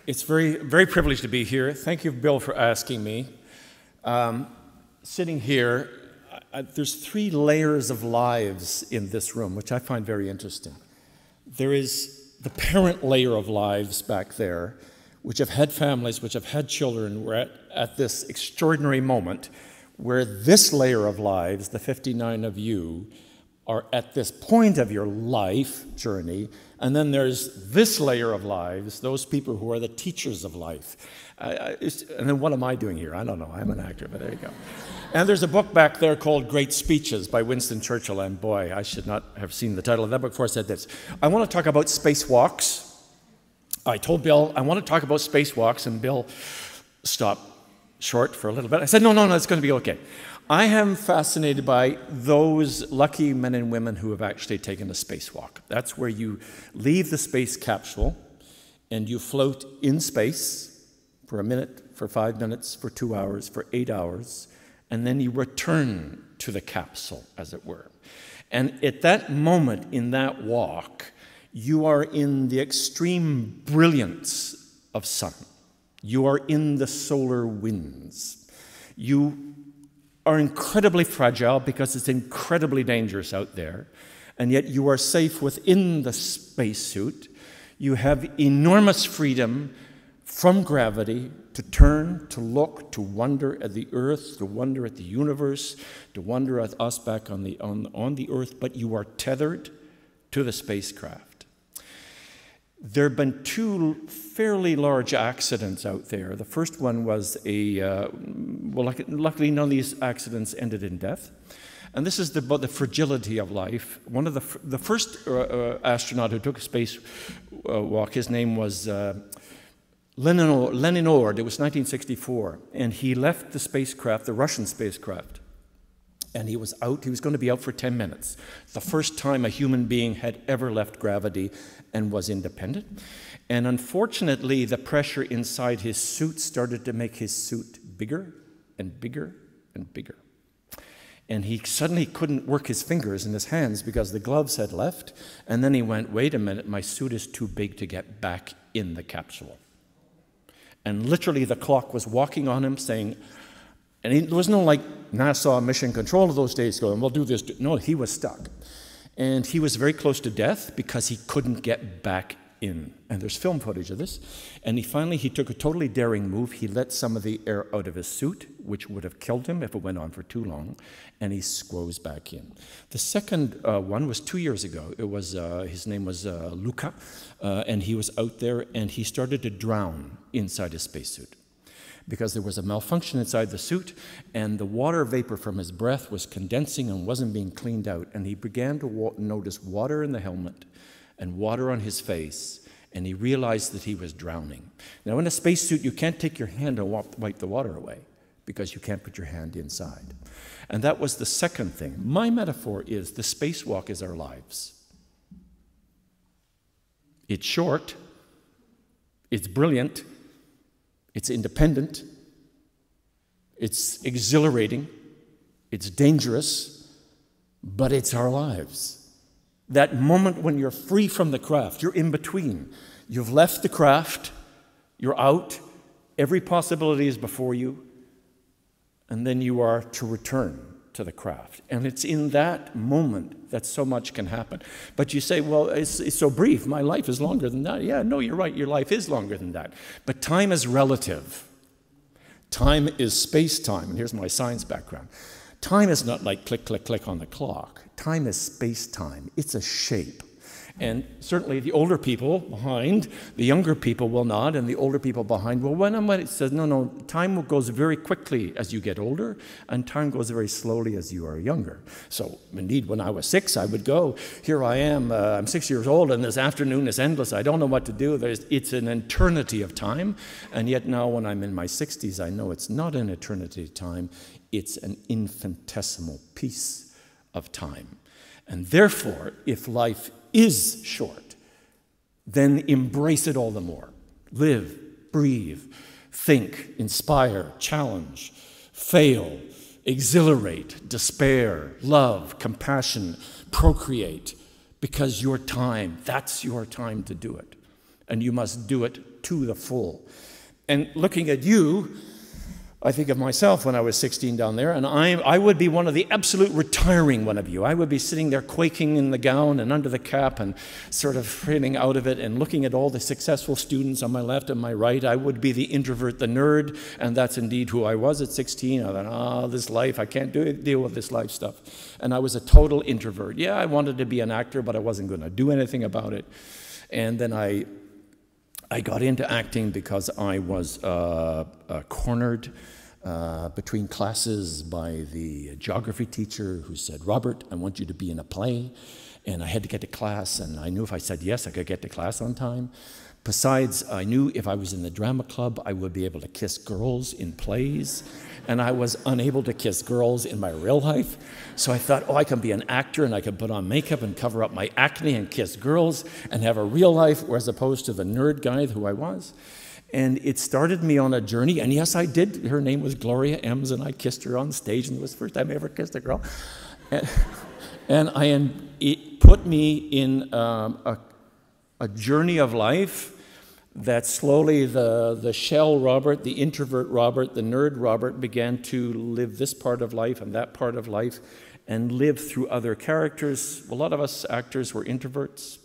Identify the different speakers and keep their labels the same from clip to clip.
Speaker 1: It's very privileged to be here. Thank you, Bill, for asking me. Sitting here, there's 3 layers of lives in this room, which I find very interesting. There is the parent layer of lives back there, which have had families, which have had children. We're at this extraordinary moment where this layer of lives, the 59 of you, are at this point of your life journey. And then there's this layer of lives, those people who are the teachers of life. And then what am I doing here? I don't know. I'm an actor, but there you go. And there's a book back there called Great Speeches by Winston Churchill. And boy, I should not have seen the title of that book before I said this. I want to talk about spacewalks. I told Bill, I want to talk about spacewalks, and Bill stopped short for a little bit. I said, no, it's going to be okay. I am fascinated by those lucky men and women who have actually taken a spacewalk. That's where you leave the space capsule and you float in space for a minute, for 5 minutes, for 2 hours, for 8 hours, and then you return to the capsule, as it were. And at that moment in that walk, you are in the extreme brilliance of sun. You are in the solar winds. You are incredibly fragile because it's incredibly dangerous out there, and yet you are safe within the spacesuit. You have enormous freedom from gravity to turn, to look, to wonder at the Earth, to wonder at the universe, to wonder at us back on the Earth, but you are tethered to the spacecraft. There have been 2 fairly large accidents out there. The first one was luckily none of these accidents ended in death. And this is about the fragility of life. One of the first astronaut who took a spacewalk, his name was Lenin Ord. It was 1964. And he left the spacecraft, the Russian spacecraft. And he was going to be out for 10 minutes. The first time a human being had ever left gravity and was independent. And unfortunately, the pressure inside his suit started to make his suit bigger and bigger and bigger. And he suddenly couldn't work his fingers and his hands because the gloves had left. And then he went, wait a minute, my suit is too big to get back in the capsule. And literally the clock was walking on him saying, and there was no like NASA mission control of those days going, we'll do this. No, he was stuck. And he was very close to death because he couldn't get back in. And there's film footage of this. And he took a totally daring move. He let some of the air out of his suit, which would have killed him if it went on for too long. And he squoze back in. The second one was 2 years ago. It was, his name was Luca. And he was out there and he started to drown inside his spacesuit, because there was a malfunction inside the suit, and the water vapor from his breath was condensing and wasn't being cleaned out. And he began to notice water in the helmet and water on his face, and he realized that he was drowning. Now, in a spacesuit, you can't take your hand and wipe the water away because you can't put your hand inside. And that was the second thing. My metaphor is the spacewalk is our lives. It's short, it's brilliant, it's independent, it's exhilarating, it's dangerous, but it's our lives. That moment when you're free from the craft, you're in between. You've left the craft, you're out, every possibility is before you, and then you are to return to the craft. And it's in that moment that so much can happen. But you say, well, it's so brief. My life is longer than that. Yeah, no, you're right. Your life is longer than that. But time is relative. Time is space-time. And here's my science background. Time is not like click, click, click on the clock. Time is space-time. It's a shape. And certainly the older people behind, the younger people will nod, and the older people behind will, when it says, no, time goes very quickly as you get older, and time goes very slowly as you are younger. So indeed, when I was 6, I would go, here I am, I'm 6 years old, and this afternoon is endless. I don't know what to do. It's an eternity of time. And yet now when I'm in my 60s, I know it's not an eternity of time. It's an infinitesimal piece of time. And therefore, if life is short, then embrace it all the more. Live, breathe, think, inspire, challenge, fail, exhilarate, despair, love, compassion, procreate, because your time, that's your time to do it. And you must do it to the full. And looking at you, I think of myself when I was 16 down there, and I would be one of the absolute retiring one of you. I would be sitting there quaking in the gown and under the cap and sort of feeling out of it and looking at all the successful students on my left and my right. I would be the introvert, the nerd, and that's indeed who I was at 16. I thought, this life, I can't deal with this life stuff. And I was a total introvert. Yeah, I wanted to be an actor, but I wasn't going to do anything about it. And then I got into acting because I was cornered between classes by the geography teacher who said, Robert, I want you to be in a play. And I had to get to class, and I knew if I said yes, I could get to class on time. Besides, I knew if I was in the drama club, I would be able to kiss girls in plays. And I was unable to kiss girls in my real life. So I thought, oh, I can be an actor and I can put on makeup and cover up my acne and kiss girls and have a real life as opposed to the nerd guy who I was. And it started me on a journey. And yes, I did. Her name was Gloria Ems, and I kissed her on stage, and it was the first time I ever kissed a girl. And it put me in a journey of life that slowly the shell Robert, the introvert Robert, the nerd Robert began to live this part of life and that part of life and live through other characters. A lot of us actors were introverts.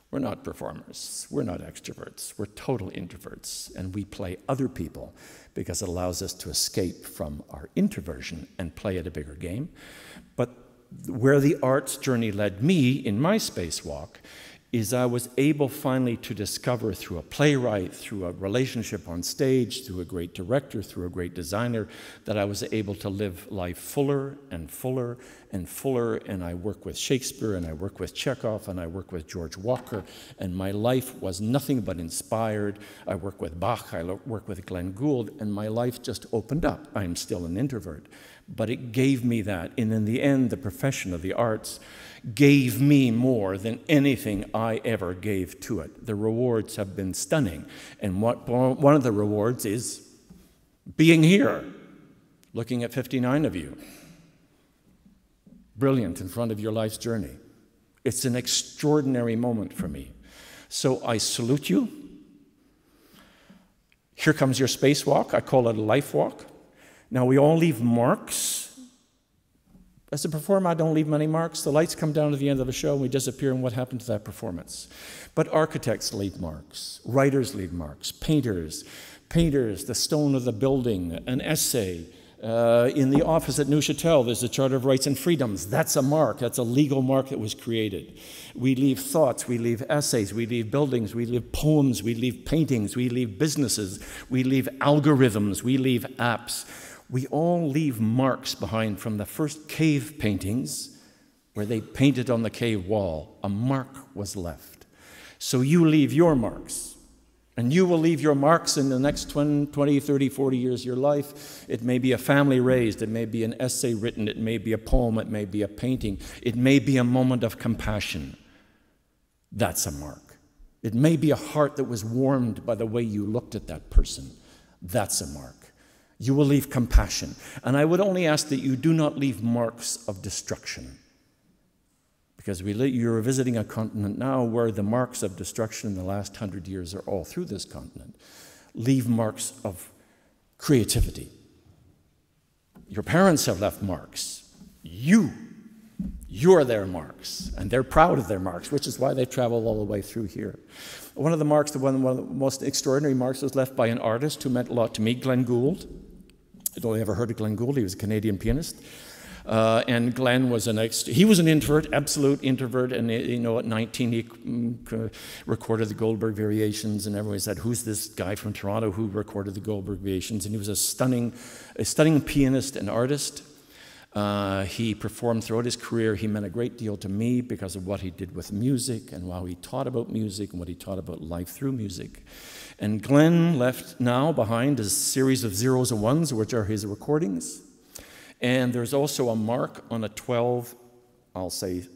Speaker 1: We're not performers. We're not extroverts. We're total introverts. And we play other people because it allows us to escape from our introversion and play at a bigger game. But where the arts journey led me in my spacewalk is I was able finally to discover through a playwright, through a relationship on stage, through a great director, through a great designer, that I was able to live life fuller and fuller and fuller. And I work with Shakespeare, and I work with Chekhov, and I work with George Walker, and my life was nothing but inspired. I work with Bach, I work with Glenn Gould, and my life just opened up. I'm still an introvert, but it gave me that. And in the end, the profession of the arts gave me more than anything I ever gave to it. The rewards have been stunning. And one of the rewards is being here, looking at 59 of you. Brilliant in front of your life's journey. It's an extraordinary moment for me. So I salute you. Here comes your spacewalk. I call it a life walk. Now, we all leave marks. As a performer, I don't leave many marks. The lights come down to the end of a show, and we disappear, and what happened to that performance? But architects leave marks. Writers leave marks. Painters, the stone of the building, an essay. In the office at Neuchâtel, there's the Charter of Rights and Freedoms. That's a mark. That's a legal mark that was created. We leave thoughts. We leave essays. We leave buildings. We leave poems. We leave paintings. We leave businesses. We leave algorithms. We leave apps. We all leave marks behind from the first cave paintings where they painted on the cave wall. A mark was left. So you leave your marks. And you will leave your marks in the next 20, 30, 40 years of your life. It may be a family raised. It may be an essay written. It may be a poem. It may be a painting. It may be a moment of compassion. That's a mark. It may be a heart that was warmed by the way you looked at that person. That's a mark. You will leave compassion. And I would only ask that you do not leave marks of destruction. Because you're visiting a continent now where the marks of destruction in the last 100 years are all through this continent. Leave marks of creativity. Your parents have left marks. You're their marks. And they're proud of their marks, which is why they traveled all the way through here. One of the most extraordinary marks was left by an artist who meant a lot to me, Glenn Gould. I'd only ever heard of Glenn Gould. He was a Canadian pianist. And Glenn was he was an introvert, absolute introvert, and at 19 he recorded the Goldberg Variations, and everyone said, who's this guy from Toronto who recorded the Goldberg Variations? And he was a stunning pianist and artist. He performed throughout his career. He meant a great deal to me because of what he did with music and how he taught about music and what he taught about life through music. And Glenn left now behind a series of zeros and ones, which are his recordings. And there's also a mark on a 12, I'll say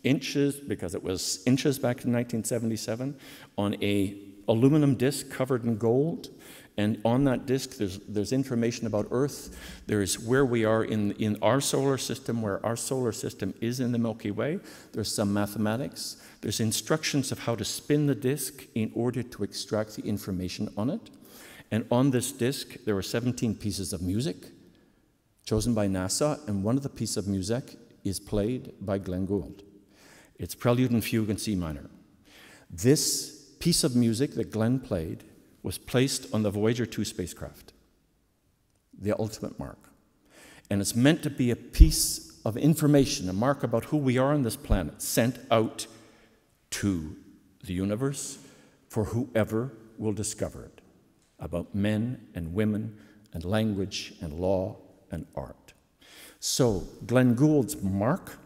Speaker 1: inches, because it was inches back in 1977, on a aluminum disc covered in gold. And on that disk, there's information about Earth. There's where we are in our solar system, where our solar system is in the Milky Way. There's some mathematics. There's instructions of how to spin the disk in order to extract the information on it. And on this disk, there are 17 pieces of music chosen by NASA, and one of the pieces of music is played by Glenn Gould. It's Prelude and Fugue in C minor. This piece of music that Glenn played was placed on the Voyager 2 spacecraft, the ultimate mark. And it's meant to be a piece of information, a mark about who we are on this planet, sent out to the universe for whoever will discover it, about men and women and language and law and art. So Glenn Gould's mark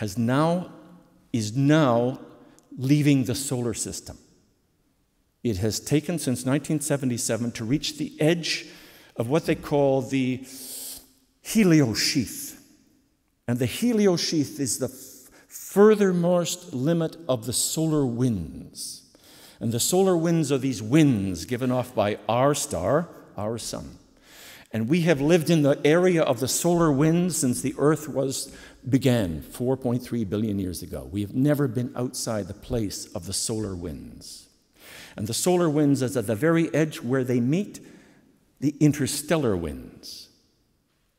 Speaker 1: is now leaving the solar system. It has taken since 1977 to reach the edge of what they call the heliosheath. And the heliosheath is the furthermost limit of the solar winds. And the solar winds are these winds given off by our star, our sun. And we have lived in the area of the solar winds since the Earth began 4.3 billion years ago. We have never been outside the place of the solar winds. And the solar winds is at the very edge where they meet the interstellar winds.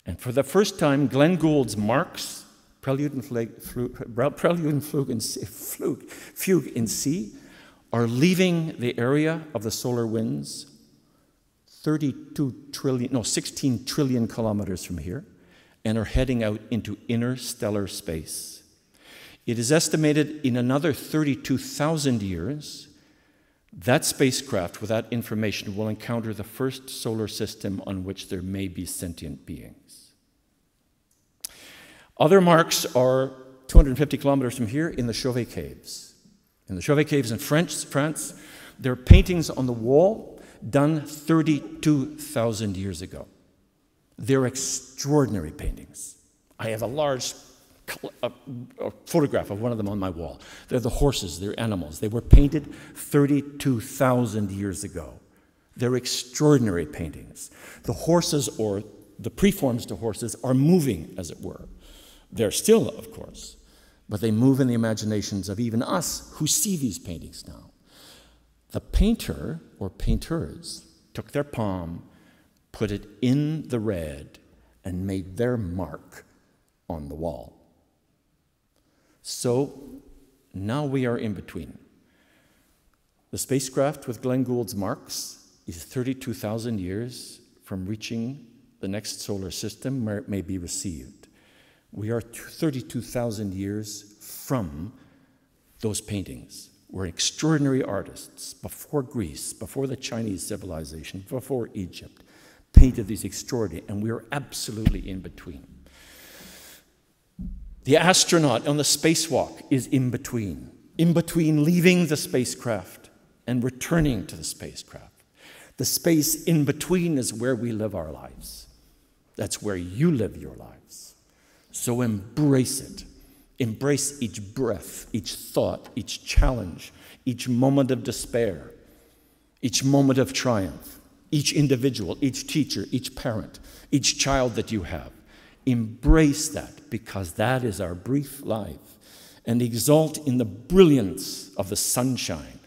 Speaker 1: And for the first time, Glenn Gould's marks, Prelude and Fugue in C, are leaving the area of the solar winds 16 trillion kilometers from here, and are heading out into interstellar space. It is estimated in another 32,000 years, that spacecraft with that information will encounter the first solar system on which there may be sentient beings. Other marks are 250 kilometers from here in the Chauvet Caves. In the Chauvet Caves in France, there are paintings on the wall done 32,000 years ago. They're extraordinary paintings. I have a large a photograph of one of them on my wall. They're the horses, they're animals. They were painted 32,000 years ago. They're extraordinary paintings. The horses, or the preforms to horses, are moving, as it were. They're still, of course, but they move in the imaginations of even us who see these paintings now. The painter, or painters, took their palm, put it in the red, and made their mark on the wall. So now we are in between. The spacecraft with Glenn Gould's marks is 32,000 years from reaching the next solar system where it may be received. We are 32,000 years from those paintings. We're extraordinary artists before Greece, before the Chinese civilization, before Egypt, painted these extraordinary, and we are absolutely in between. The astronaut on the spacewalk is in between leaving the spacecraft and returning to the spacecraft. The space in between is where we live our lives. That's where you live your lives. So embrace it. Embrace each breath, each thought, each challenge, each moment of despair, each moment of triumph, each individual, each teacher, each parent, each child that you have. Embrace that, because that is our brief life, and exult in the brilliance of the sunshine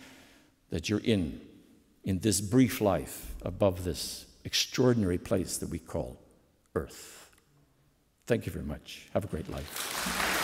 Speaker 1: that you're in this brief life above this extraordinary place that we call Earth. Thank you very much. Have a great life.